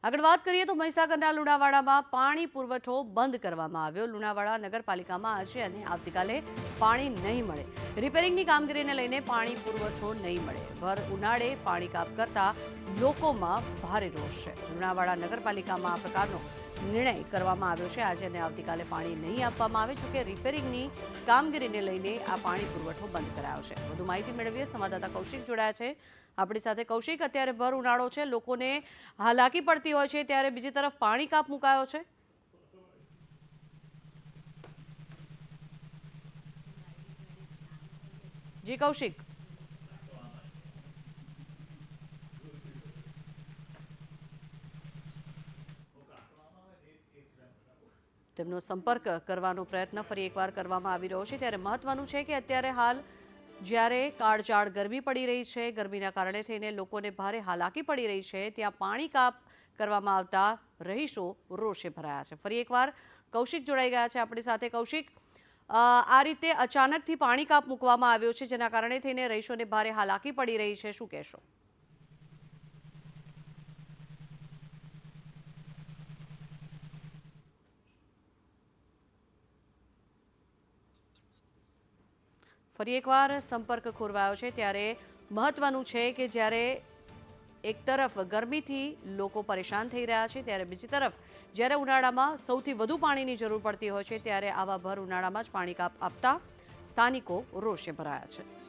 આગળ વાત કરીએ તો મહીસાગરના લુણાવાડામાં પાણી પુરવઠો બંધ કરવામાં આવ્યો। લુણાવાડા નગરપાલિકામાં આજે અને આવતીકાલે પાણી નહીં મળે। રિપેરિંગની કામગીરીને લઈને પાણી પુરવઠો નહીં મળે। ભર ઉનાળે પાણી કાપ કરતા લોકોમાં ભારે રોષ છે। લુણાવાડા નગરપાલિકામાં આ પ્રકારનો નિર્ણય કરવામાં આવ્યો છે। આજે અને આવતીકાલે પાણી નહીં આપવામાં આવે। જોકે રિપેરિંગની કામગીરીને લઈને આ પાણી પુરવઠો બંધ કરાયો છે। વધુ માહિતી મેળવીએ, સંવાદદાતા કૌશિક જોડાયા છે આપણી સાથે। કૌશિક, અત્યારે ભર ઉનાળો છે, લોકોને હાલાકી પડતી હોય છે, ત્યારે બીજી તરફ પાણી કાપ મુકાયો છે। જી કૌશિક। તેમનો સંપર્ક કરવાનો પ્રયત્ન ફરી એકવાર કરવામાં આવી રહ્યો છે। ત્યારે મહત્વનું છે કે અત્યારે હાલ જ્યારે કાળઝાળ ગરમી પડી રહી છે, ગરમીના કારણે થઈને લોકોને ભારે હાલાકી પડી રહી છે, ત્યાં પાણી કાપ કરવામાં આવતા રહીશો રોષે ભરાયા છે। ફરી એકવાર કૌશિક જોડાઈ ગયા છે આપણી સાથે। કૌશિક, આ રીતે અચાનકથી પાણી કાપ મૂકવામાં આવ્યો છે, જેના કારણે થઈને રહીશોને ભારે હાલાકી પડી રહી છે, શું કહેશો? ફરી એકવાર સંપર્ક ખોરવાયો છે। ત્યારે મહત્વનું છે કે જ્યારે એક તરફ ગરમીથી લોકો પરેશાન થઈ રહ્યા છે, ત્યારે બીજી તરફ જ્યારે ઉનાળામાં સૌથી વધુ પાણીની જરૂર પડતી હોય છે, ત્યારે આવા ભર ઉનાળામાં જ પાણી કાપ આપતા સ્થાનિકો રોષે ભરાયા છે।